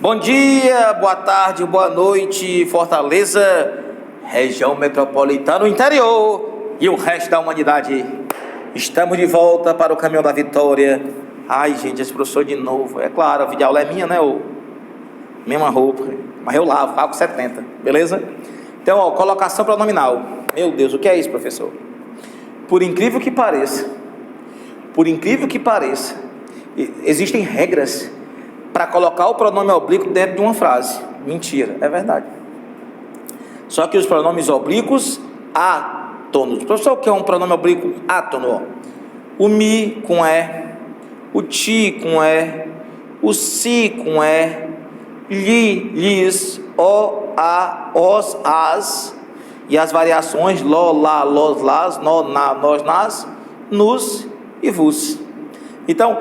Bom dia, boa tarde, boa noite, Fortaleza, região metropolitana, interior e o resto da humanidade. Estamos de volta para o caminho da vitória. Ai, gente, esse professor de novo. É claro, a videoaula é minha, né? Mesma roupa, mas eu lavo, pago 70, beleza? Então, colocação pronominal. Meu Deus, o que é isso, professor? Por incrível que pareça, existem regras para colocar o pronome oblíquo dentro de uma frase. Mentira, é verdade. Só que os pronomes oblíquos átonos. Professor, o que é um pronome oblíquo átono? O mi com E, o ti com E, o si com E, li, lis, o, a, os, as, e as variações lo, lá, los, las, no, na, nós, nas, nos e vos. Então,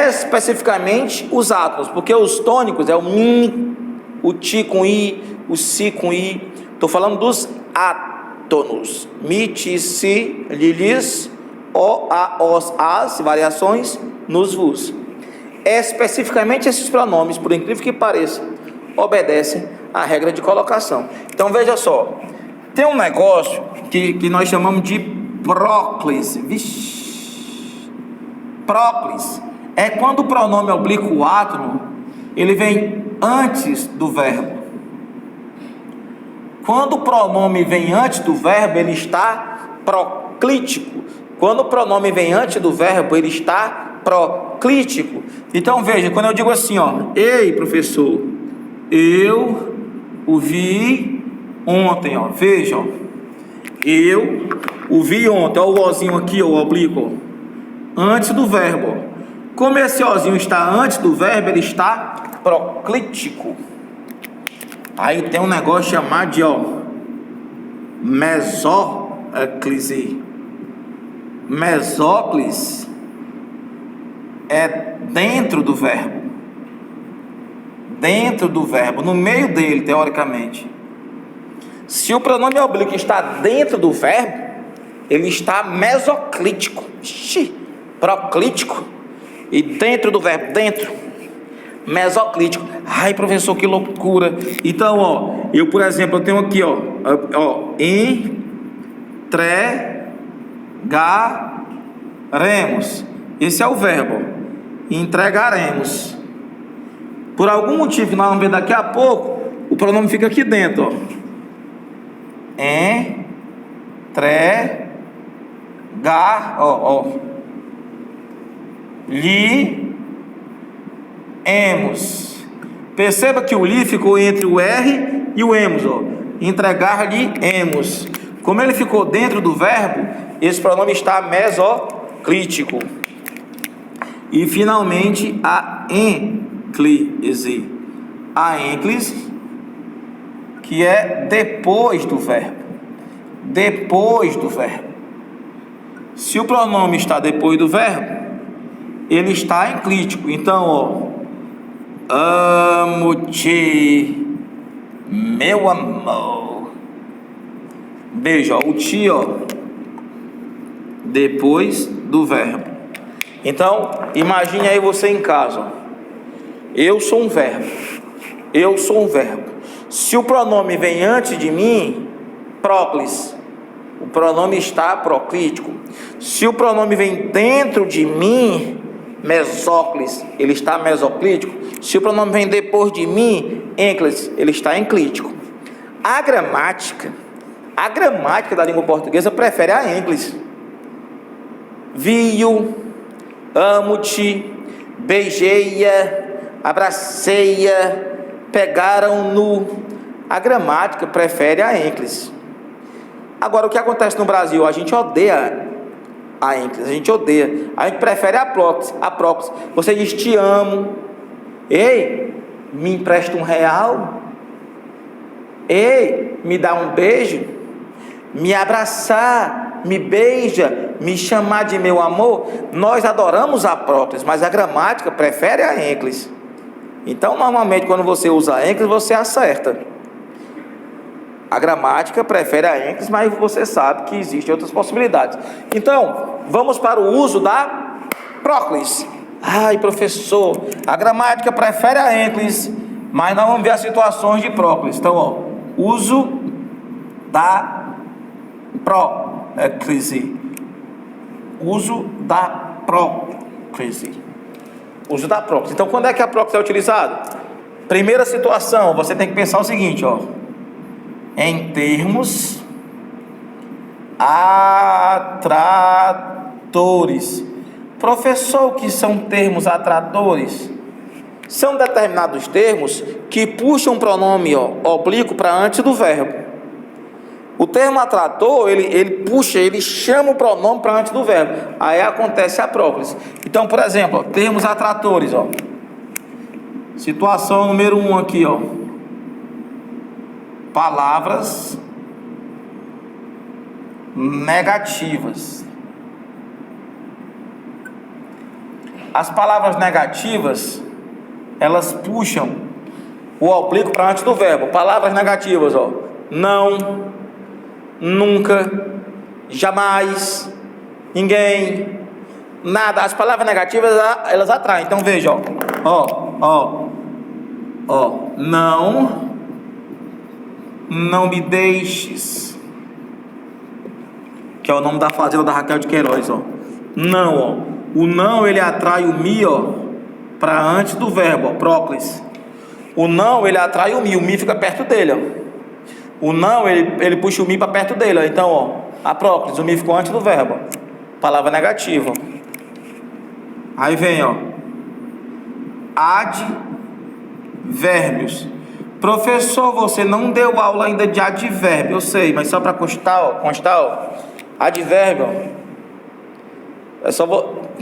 especificamente os átonos, porque os tônicos é o mi, o ti com i, o si com i. Estou falando dos átonos. Mi, ti, si, li, lis, o, a, os, as, variações, nos, vos. Especificamente esses pronomes, por incrível que pareça, obedecem à regra de colocação. Então, veja só. Tem um negócio que nós chamamos de próclise. Vixe. Próclise é quando o pronome oblíquo átono ele vem antes do verbo. Quando o pronome vem antes do verbo, ele está proclítico. Quando o pronome vem antes do verbo, ele está proclítico. Então veja, quando eu digo assim, ei, professor, eu o vi ontem, veja, eu o vi ontem, o ozinho aqui, o oblíquo, antes do verbo. Como esse ozinho está antes do verbo, ele está proclítico. Aí tem um negócio chamado de mesóclise. Mesóclise é dentro do verbo. Dentro do verbo, no meio dele, teoricamente. Se o pronome oblíquo está dentro do verbo, ele está mesoclítico. Proclítico. E dentro do verbo, dentro, mesoclítico. Ai, professor, que loucura. Então, eu, por exemplo, eu tenho aqui, entregaremos. Esse é o verbo. Entregaremos. Por algum motivo que nós vamos ver daqui a pouco, o pronome fica aqui dentro, li-emos. Perceba que o li ficou entre o R e o emos, entregar-lhe-emos. Como ele ficou dentro do verbo, esse pronome está mesoclítico. E finalmente a ênclise. A ênclise, que é depois do verbo. Depois do verbo. Se o pronome está depois do verbo, ele está enclítico. Então, amo-te, meu amor. Beijo, o ti, depois do verbo. Então, imagine aí você em casa. Eu sou um verbo. Eu sou um verbo. Se o pronome vem antes de mim, próclise, o pronome está proclítico. Se o pronome vem dentro de mim, mesóclise, ele está mesoclítico. Se o pronome vem depois de mim, ênclise, ele está enclítico. A gramática da língua portuguesa prefere a ênclise. Vi-o, amo-te, beijei-a, abracei-a, pegaram-no. A gramática prefere a ênclise. Agora, o que acontece no Brasil? A gente odeia a ênclise, a gente odeia. A gente prefere a próclise. Você diz, te amo. Ei, me empresta R$1. Ei, me dá um beijo. Me abraçar, me beija, me chamar de meu amor. Nós adoramos a próclise, mas a gramática prefere a ênclise. Então, normalmente, quando você usa a ênclise, você acerta. A gramática prefere a ênclise, mas você sabe que existem outras possibilidades. Então, vamos para o uso da próclise. Ai, professor, a gramática prefere a ênclise, Mas nós vamos ver as situações de próclise. Então, ó, uso da próclise. Uso da próclise. Uso da próclise. Então, quando é que a próclise é utilizada? Primeira situação, você tem que pensar o seguinte, ó. Em termos atratores. Professor, o que são termos atratores? São determinados termos que puxam o pronome oblíquo para antes do verbo. O termo atrator, ele puxa, ele chama o pronome para antes do verbo. Aí acontece a próclise. Então, por exemplo, ó, termos atratores, ó. Situação número 1 aqui, ó. Palavras negativas. As palavras negativas, elas puxam o oblíquo para antes do verbo. Palavras negativas, ó. Não, nunca, jamais, ninguém, nada. As palavras negativas, elas atraem. Então veja, ó. Não me deixes, que é o nome da fazenda da Raquel de Queiroz, ó. Não, ó. O não, ele atrai o mi, ó, para antes do verbo, ó, próclise. O não, ele atrai o mi fica perto dele, ó. O não, ele puxa o mi para perto dele, ó. Então, ó, a próclise, o mi ficou antes do verbo, ó. Palavra negativa, ó. Aí vem, ó, advérbios. Professor, você não deu aula ainda de advérbio, eu sei, mas só para constar, ó, advérbio, ó.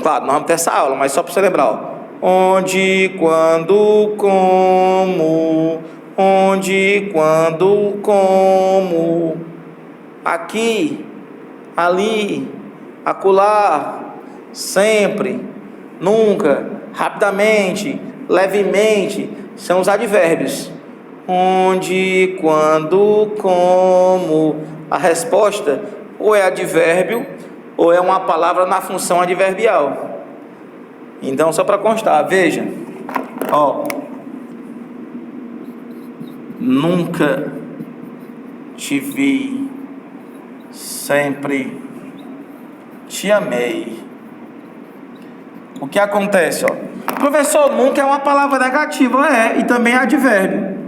Claro, nós vamos ter essa aula, mas só para você lembrar, ó. Onde, quando, como. Onde, quando, como. Aqui, ali, acolá, sempre, nunca, rapidamente, levemente, são os advérbios. Onde, quando, como. A resposta ou é advérbio ou é uma palavra na função adverbial. Então, só para constar, veja, ó. Nunca te vi, sempre te amei. O que acontece, ó? Professor, nunca é uma palavra negativa, e também é advérbio.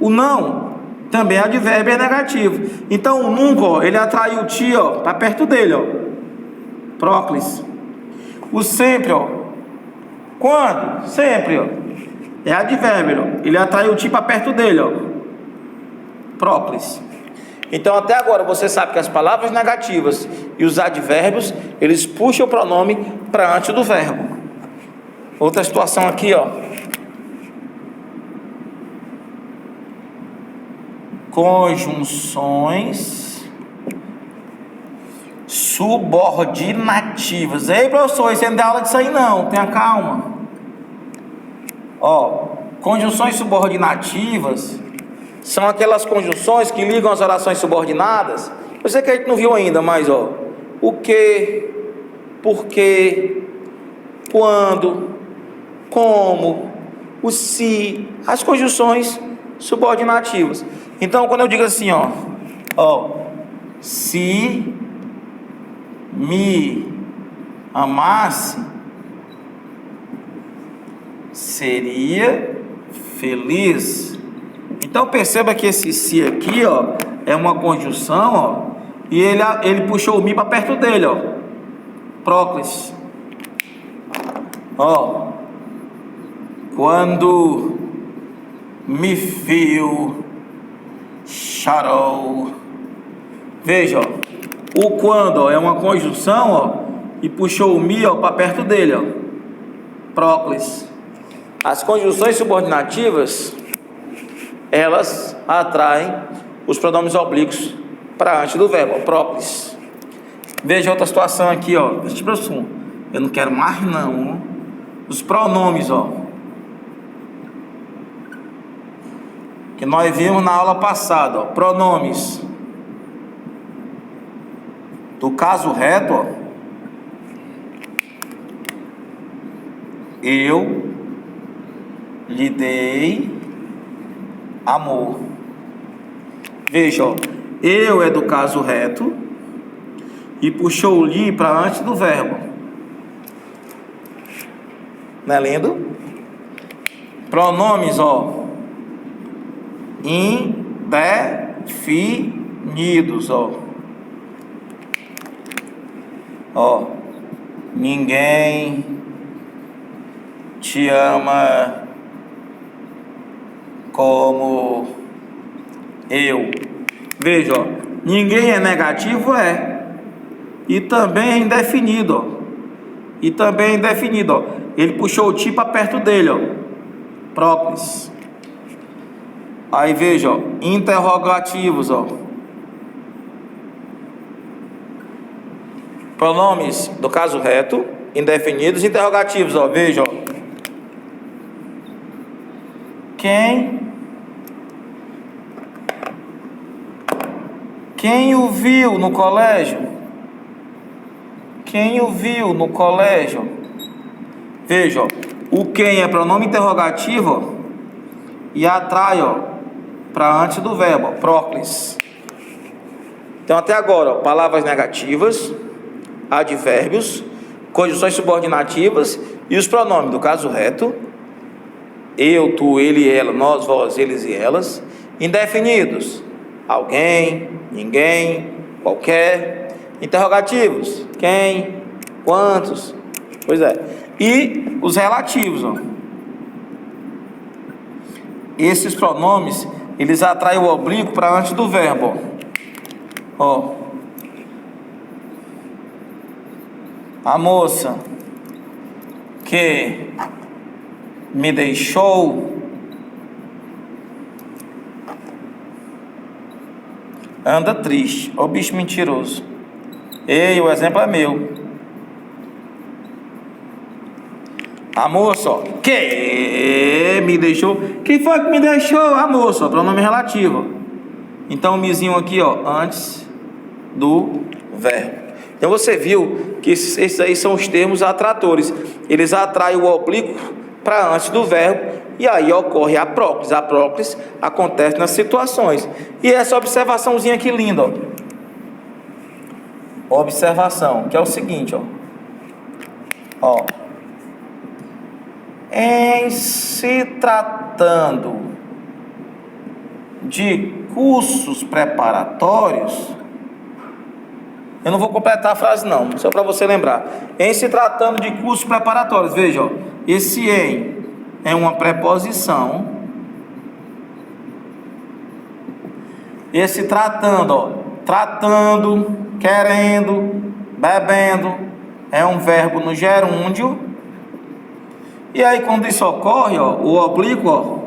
O não também é advérbio, é negativo. Então, o nunca, ó, ele atrai o ti, ó, tá perto dele, ó. Próclise. O sempre, ó. Quando? Sempre, ó. É advérbio, ó. Ele atrai o ti para perto dele, ó. Próclise. Então, até agora, você sabe que as palavras negativas e os advérbios, eles puxam o pronome para antes do verbo. Outra situação aqui, ó. Conjunções subordinativas. Ei, professor, você não deu aula disso aí não, tenha calma. Ó, conjunções subordinativas são aquelas conjunções que ligam as orações subordinadas. Eu sei que a gente não viu ainda, mas ó, o que, porquê, quando, como, o se, as conjunções subordinativas. Então, quando eu digo assim, ó, se me amasse, seria feliz. Então perceba que esse se aqui, ó, é uma conjunção, ó, e ele puxou o mi para perto dele, ó. Próclise. Ó, quando me viu, chorou. Veja, ó, o quando, ó, é uma conjunção, ó, e puxou o mi, ó, para perto dele, ó. Próclise. As conjunções subordinativas, elas atraem os pronomes oblíquos para antes do verbo, ó, próclise. Veja outra situação aqui, ó. Eu não quero mais não, ó. Os pronomes, ó, que nós vimos na aula passada, ó. Pronomes do caso reto, ó. Eu lhe dei amor. Veja, ó, eu é do caso reto e puxou-lhe para antes do verbo. Não é lindo? Pronomes, ó, indefinidos, ó. Ó, ninguém te ama como eu. Veja, ó, ninguém é negativo, e também é indefinido, ó. E também é indefinido, ó. Ele puxou o ti para perto dele, ó. Própolis. Aí veja, ó, interrogativos, ó. Pronomes do caso reto, indefinidos, interrogativos, ó. Veja, ó. Quem o viu no colégio? Quem o viu no colégio? Veja, ó, o quem é pronome interrogativo, ó, e atrai, ó, para antes do verbo, ó, próclis. Então até agora, ó, palavras negativas, advérbios, conjunções subordinativas e os pronomes do caso reto, eu, tu, ele, ela, nós, vós, eles e elas, indefinidos, alguém, ninguém, qualquer, interrogativos, quem, quantos, pois é, e os relativos, ó. Esses pronomes, eles atraem o oblíquo para antes do verbo, ó. A moça que me deixou anda triste. Ó, bicho mentiroso. Ei, o exemplo é meu. A moça, ó, que me deixou. Quem foi que me deixou? A moça, ó, pronome relativo. Então, o mizinho aqui, ó, antes do verbo. Então você viu que esses aí são os termos atratores. Eles atraem o oblíquo para antes do verbo e aí ocorre a próclise. A próclise acontece nas situações. E essa observaçãozinha aqui linda, ó. Observação, que é o seguinte, ó. Ó. Em se tratando de cursos preparatórios, eu não vou completar a frase não, só para você lembrar. Em se tratando de cursos preparatórios, veja, ó, esse em é uma preposição. Esse tratando, ó, tratando, querendo, bebendo, é um verbo no gerúndio. E aí quando isso ocorre, ó, o oblíquo, ó,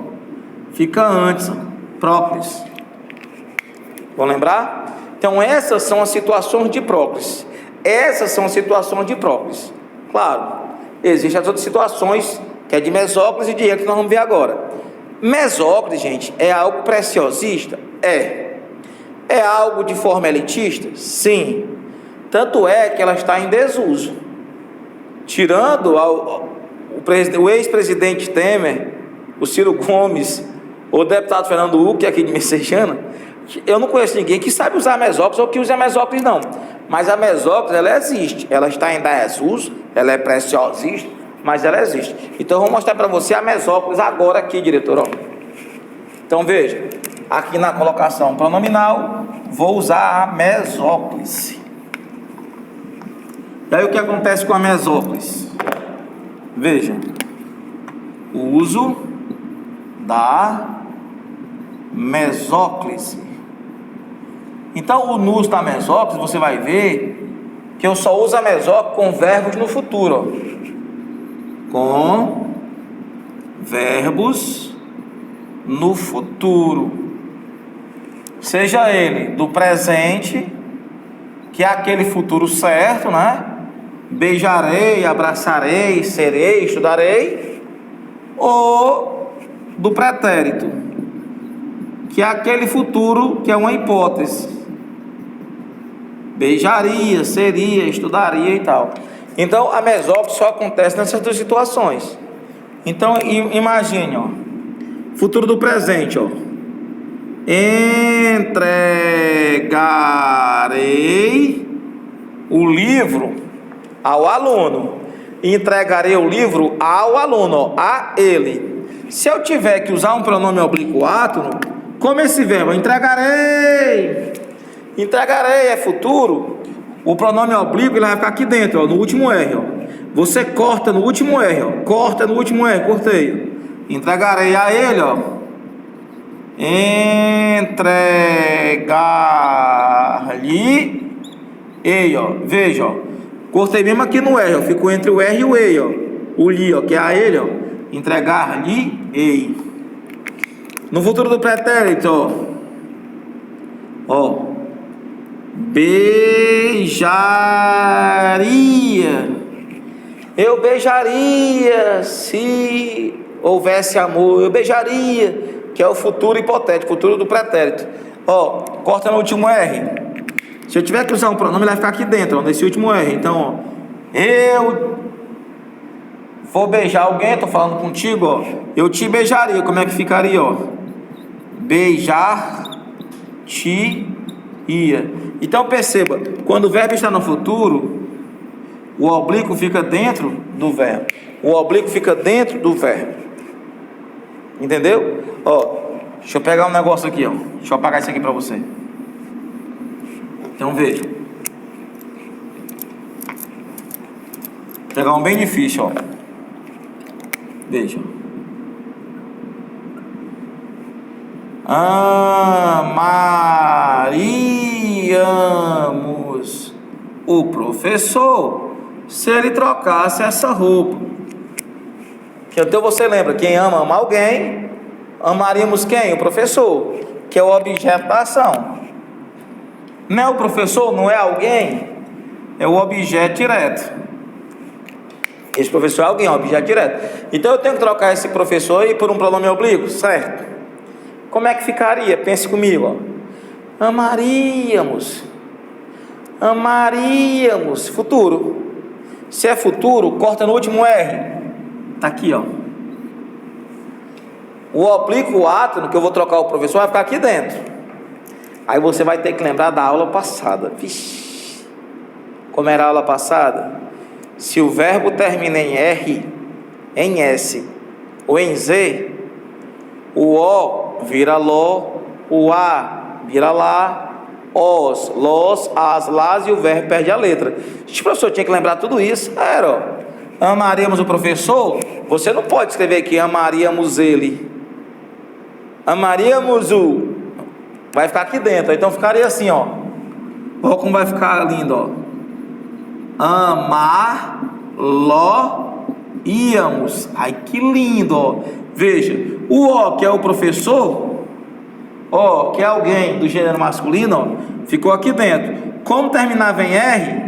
fica antes, ó, própolis. Vão lembrar? Então essas são as situações de próclise. Essas são as situações de próclise. Claro, existem as outras situações que é de mesóclise e de ênclise, que nós vamos ver agora. Mesóclise, gente, é algo preciosista? É algo de forma elitista? Sim. Tanto é que ela está em desuso. Tirando o ex-presidente Temer, o Ciro Gomes, o deputado Fernando Huck, aqui de Messejana, eu não conheço ninguém que sabe usar a mesóclise ou que use a mesóclise, não. Mas a mesóclise, ela existe. Ela está em desuso, ela é preciosista, mas ela existe. Então, eu vou mostrar para você a mesóclise agora aqui, diretor. Ó. Então, veja. Aqui na colocação pronominal, vou usar a mesóclise. E aí, o que acontece com a mesóclise? Veja. O uso da mesóclise. Então, no uso da mesóclise, você vai ver que eu só uso a mesóclise com verbos no futuro. Ó. Com verbos no futuro. Seja ele do presente, que é aquele futuro certo, né? Beijarei, abraçarei, serei, estudarei. Ou do pretérito, que é aquele futuro que é uma hipótese. Beijaria, seria, estudaria e tal. Então, a mesóclise só acontece nessas duas situações. Então, imagine, ó, futuro do presente, ó. Entregarei o livro ao aluno. Entregarei o livro ao aluno, ó, a ele. Se eu tiver que usar um pronome oblíquo átono, como esse verbo, entregarei. Entregarei é futuro. O pronome oblíquo ele vai ficar aqui dentro, ó, no último R. Ó. Você corta no último R, ó. Corta no último R, cortei. Entregarei a ele, ó. Entregar-lhe ei, ó. Veja, ó. Cortei mesmo aqui no R, ó. Ficou entre o R e o ei, ó. O li, ó, que é a ele, ó. Entregar-lhe ei. No futuro do pretérito, ó. Beijaria. Eu beijaria se houvesse amor. Eu beijaria, que é o futuro hipotético, futuro do pretérito. Ó, corta no último R. Se eu tiver que usar um pronome, ele vai ficar aqui dentro, ó, nesse último R. Então, ó, eu vou beijar alguém, tô falando contigo, ó. Eu te beijaria, como é que ficaria, ó? Beijar-te ia. Então perceba, quando o verbo está no futuro, o oblíquo fica dentro do verbo. O oblíquo fica dentro do verbo. Entendeu? Ó, deixa eu pegar um negócio aqui, ó. Deixa eu apagar isso aqui para você. Então veja. Vou pegar um bem difícil, ó. Veja. Amaríamos o professor se ele trocasse essa roupa. Então você lembra, quem ama alguém, amaríamos quem? O professor, que é o objeto da ação. Não é o professor, não é alguém, é o objeto direto. Esse professor é alguém, é o objeto direto. Então eu tenho que trocar esse professor aí por um pronome oblíquo, certo? Como é que ficaria? Pense comigo, ó. Amaríamos, futuro. Se é futuro, corta no último R. Tá aqui, ó. O oblíquo átono, que eu vou trocar o professor, vai ficar aqui dentro. Aí você vai ter que lembrar da aula passada. Vixe. Como era a aula passada? Se o verbo termina em R, em S ou em Z, o O vira LO, o A vira lá, os, los, as, las e o verbo perde a letra. O professor tinha que lembrar tudo isso. Era, ó. Amaríamos o professor. Você não pode escrever aqui amaríamos ele. Amaríamos o. Vai ficar aqui dentro. Então ficaria assim, ó. Olha como vai ficar lindo, ó. Amar-lo-íamos. Ai, que lindo, ó. Veja, o O, que é o professor, O, que é alguém do gênero masculino, ó, ficou aqui dentro. Como terminava em R,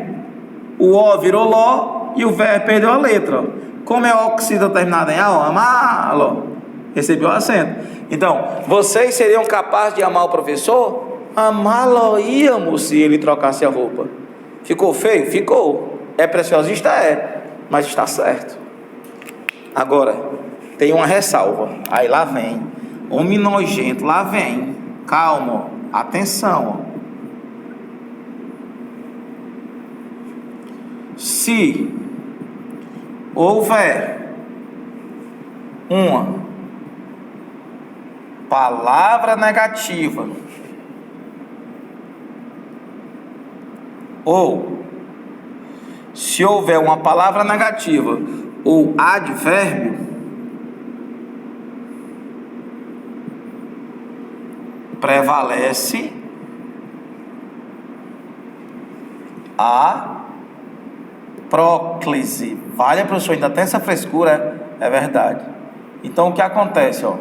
o O virou LO e o verbo perdeu a letra, ó. Como é oxida terminada em A, ó, amá-lo, recebeu o acento. Então, vocês seriam capazes de amar o professor? Amá-lo-íamos se ele trocasse a roupa. Ficou feio? Ficou. É preciosista? É. Mas está certo. Agora, tem uma ressalva. Aí lá vem. Homem nojento, lá vem. Calma, ó. Atenção, ó. Se houver uma palavra negativa ou se houver uma palavra negativa ou advérbio, prevalece a próclise. Vale, professor, ainda tem essa frescura, é verdade. Então o que acontece, ó?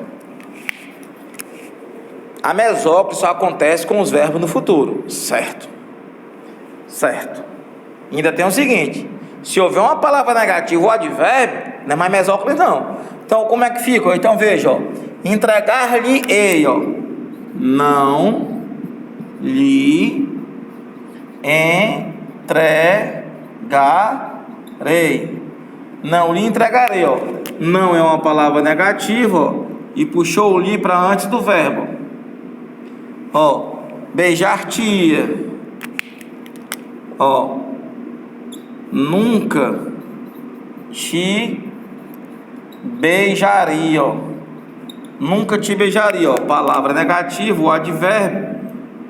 A mesóclise só acontece com os verbos no futuro, certo? Certo. Ainda tem o seguinte: se houver uma palavra negativa ou advérbio, não é mais mesóclise não. Então como é que fica? Então veja, ó. Entregar-lhe-ei, ó. Não lhe entregarei. Não lhe entregarei, ó. Não é uma palavra negativa, ó, e puxou o lhe para antes do verbo. Ó, beijar-te-ia. Ó, nunca te beijaria, ó. Nunca te beijaria, ó. Palavra negativa, o advérbio.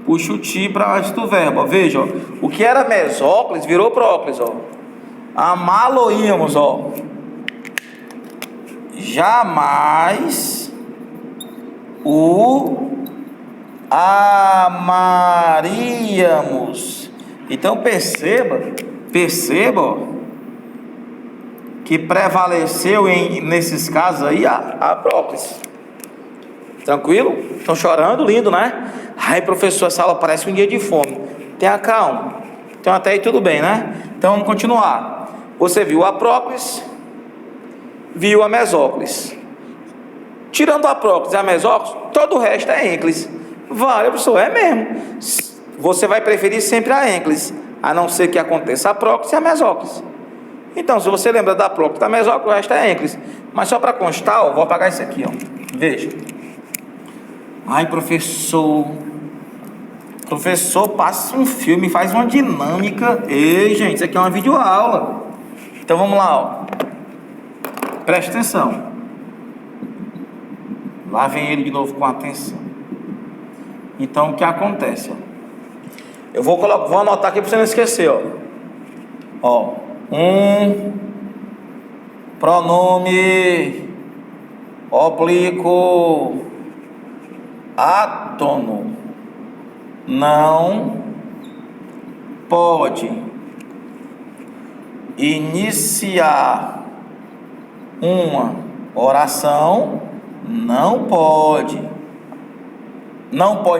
Puxa o ti para antes do verbo, ó. Veja, ó. O que era mesóclise virou próclise, ó. Amá-lo-íamos, ó. Jamais o amaríamos. Então perceba, ó, que prevaleceu nesses casos aí a próclise. Tranquilo? Estão chorando? Lindo, né? Ai, professor, essa aula parece um dia de fome. Tenha calma. Então até aí tudo bem, né? Então vamos continuar. Você viu a próclise, viu a mesóclise. Tirando a próclise e a mesóclise, todo o resto é ênclise. Vale, professor, é mesmo. Você vai preferir sempre a ênclise, a não ser que aconteça a próclise e a mesóclise. Então, se você lembra da próclise e da mesóclise, o resto é ênclise. Mas só para constar, ó, vou apagar isso aqui, ó. Veja. Ai, professor, passa um filme, faz uma dinâmica. Ei, gente, isso aqui é uma videoaula. Então vamos lá, ó. Preste atenção. Lá vem ele de novo com atenção. Então o que acontece, ó? Eu vou anotar aqui para você não esquecer, ó. Ó, um pronome oblíquo átono não pode iniciar uma oração, não pode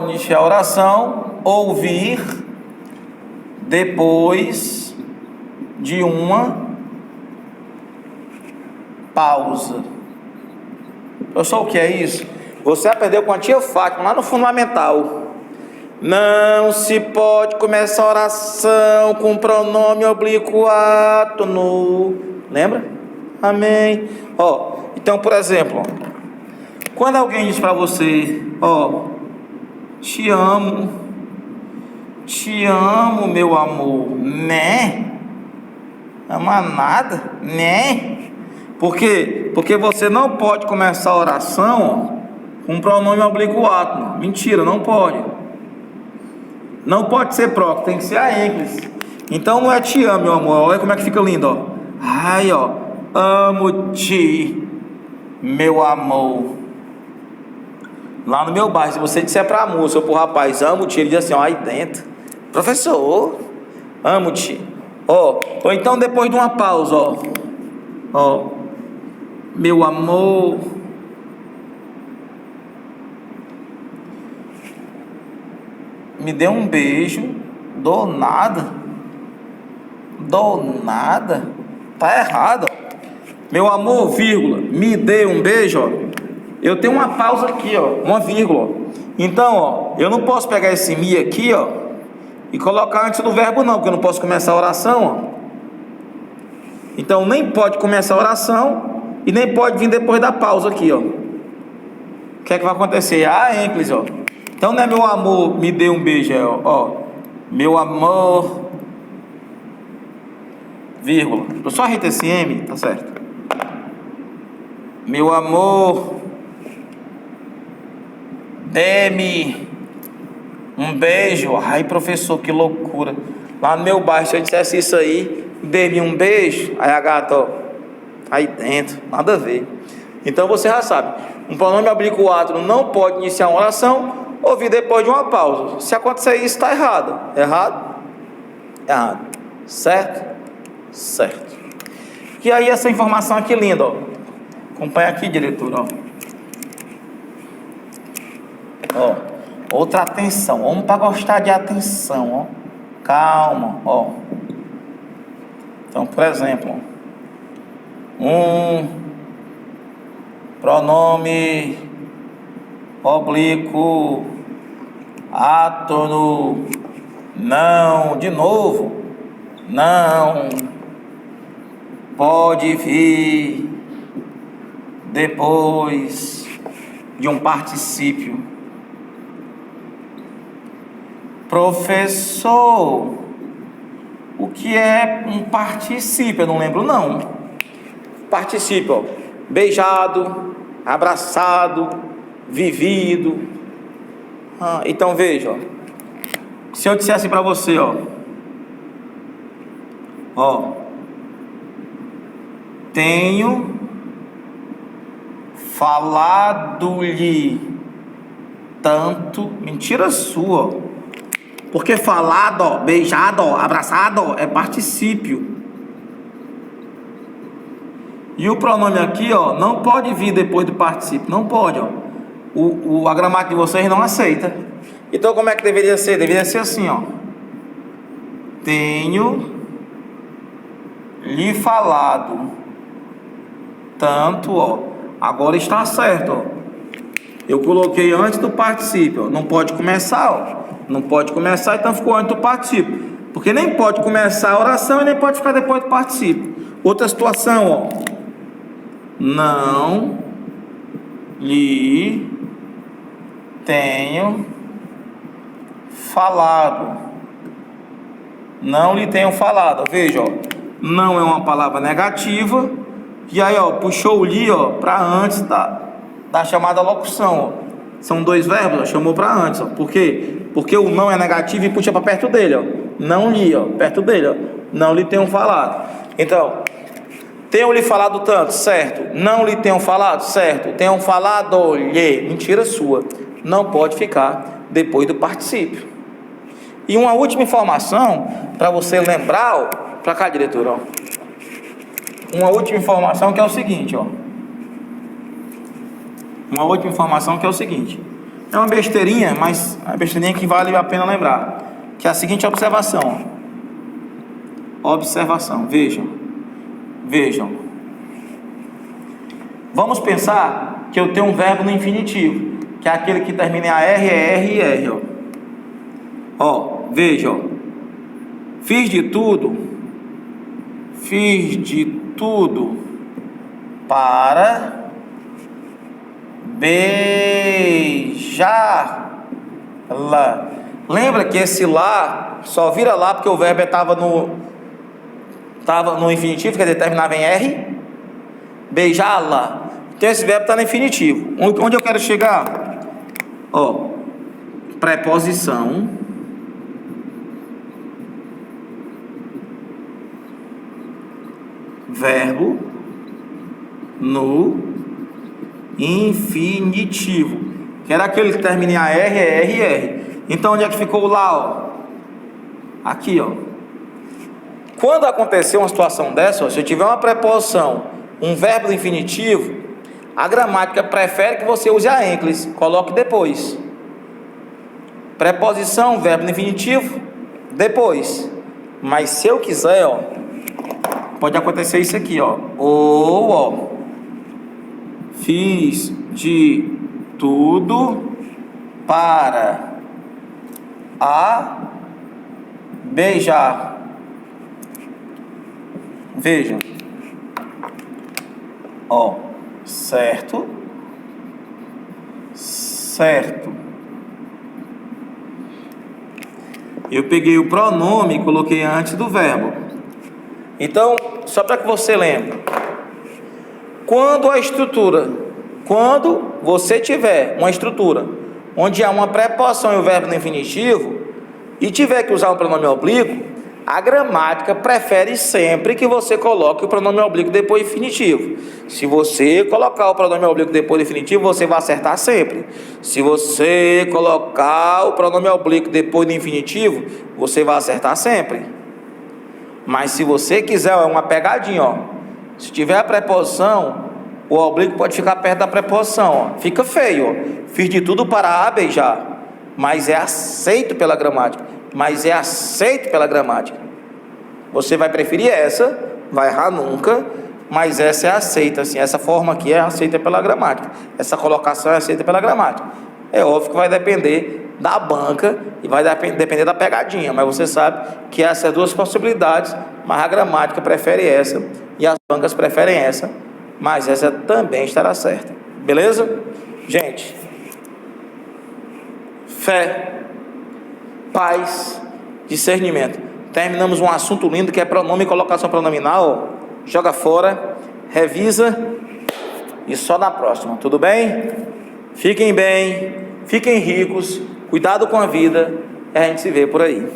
iniciar a oração ou vir depois de uma pausa. Pessoal, o que é isso? Você aprendeu com a tia Fátima lá no fundamental. Não se pode começar a oração com pronome oblíquo átono. Lembra? Amém. Ó, então, por exemplo, quando alguém diz para você, ó, te amo, meu amor, né? Ama nada, né? Por quê? Porque você não pode começar a oração, ó, com pronome oblíquo átono. Mentira, não pode. Não pode ser próclise, tem que ser a ênclise. Então não é te amo, meu amor. Olha como é que fica lindo, ó. Ai, ó. Amo-te, meu amor. Lá no meu bairro, se você disser pra moça ou pro rapaz, amo-te, ele diz assim, ó, aí dentro. Professor, amo-te. Ó, ou então depois de uma pausa, ó. Ó. Meu amor. Me dê um beijo. Do nada. Tá errado, ó. Meu amor, vírgula, me dê um beijo, ó. Eu tenho uma pausa aqui, ó, uma vírgula, ó. Então, ó, eu não posso pegar esse me aqui, ó, e colocar antes do verbo não, porque eu não posso começar a oração, ó. Então nem pode começar a oração e nem pode vir depois da pausa aqui, ó. O que é que vai acontecer? A ênclise, ó. Então não é meu amor, me dê um beijo, é, ó, meu amor, vírgula. Eu só arreta esse M, tá certo? Meu amor, dê-me um beijo. Ai, professor, que loucura. Lá no meu bairro, se eu dissesse isso aí, dê-me um beijo. Aí a gata, ó, aí dentro, nada a ver. Então você já sabe, um pronome oblíquo átono não pode iniciar uma oração ou vir depois de uma pausa. Se acontecer isso, está errado. Errado? Errado. Certo? Certo. E aí essa informação aqui linda, ó. Acompanha aqui, diretor, ó. Ó, outra atenção. Vamos para gostar de atenção, ó. Calma, ó. Então, por exemplo, um pronome oblíquo átono não, de novo, não pode vir depois de um particípio Professor, o que é um particípio? Eu não lembro não. Particípio, ó. Beijado, abraçado, vivido. Então veja, ó. Se eu dissesse para você, tenho falado-lhe tanto, mentira sua, porque falado, beijado, abraçado é particípio. E o pronome aqui, não pode vir depois do particípio, não pode, a gramática de vocês não aceita. Então como é que deveria ser? Deveria ser assim, tenho lhe falado tanto, agora está certo, eu coloquei antes do particípio, não pode começar, não pode começar, então ficou antes do particípio, porque nem pode começar a oração e nem pode ficar depois do particípio. Outra situação, não lhe tenho falado, não lhe tenho falado, veja, não é uma palavra negativa, e aí, puxou o li, para antes da chamada locução, são dois verbos, chamou para antes, por quê? Porque o não é negativo e puxa para perto dele, não li, perto dele, não lhe tenho falado. Então, tenho lhe falado tanto, certo? Não lhe tenho falado, certo? Tenho falado-lhe, mentira sua, não pode ficar depois do particípio. E uma última informação para você lembrar, para cá, diretor, uma última informação que é o seguinte, uma última informação que é o seguinte, é uma besteirinha, mas é uma besteirinha que vale a pena lembrar, que é a seguinte observação, vejam, vamos pensar que eu tenho um verbo no infinitivo, que é aquele que termina em AR, ER e R, veja, fiz de tudo para beijá-la. Lembra que esse lá só vira lá porque o verbo estava no infinitivo, quer dizer, terminava em R. Beijá-la. Então esse verbo está no infinitivo. Onde eu quero chegar? Preposição verbo no infinitivo, que era aquele que termina em AR, ER e R. Então onde é que ficou lá? Aqui, Quando acontecer uma situação dessa, se eu tiver uma preposição, um verbo no infinitivo, a gramática prefere que você use a ênclise, coloque depois. Preposição, verbo no infinitivo, depois. Mas se eu quiser, pode acontecer isso aqui, ou fiz de tudo para a beijar. Vejam, certo. Eu peguei o pronome e coloquei antes do verbo. Então, só para que você lembre, quando você tiver uma estrutura onde há uma preposição e o verbo no infinitivo e tiver que usar um pronome oblíquo, a gramática prefere sempre que você coloque o pronome oblíquo depois do infinitivo. Se você colocar o pronome oblíquo depois do infinitivo, você vai acertar sempre. Se você colocar o pronome oblíquo depois do infinitivo, você vai acertar sempre. Mas se você quiser, é uma pegadinha, se tiver a preposição, o oblíquo pode ficar perto da preposição, fica feio, fiz de tudo para a beijar, mas é aceito pela gramática. Você vai preferir essa, vai errar nunca, mas essa é aceita, assim, essa forma aqui é aceita pela gramática, essa colocação é aceita pela gramática. É óbvio que vai depender da banca e vai depender da pegadinha, mas você sabe que essas duas possibilidades, mas a gramática prefere essa e as bancas preferem essa, mas essa também estará certa, beleza? Gente, fé, paz, discernimento. Terminamos um assunto lindo que é pronome e colocação pronominal. Joga fora, revisa e só na próxima, tudo bem? Fiquem bem, fiquem ricos, cuidado com a vida, e a gente se vê por aí.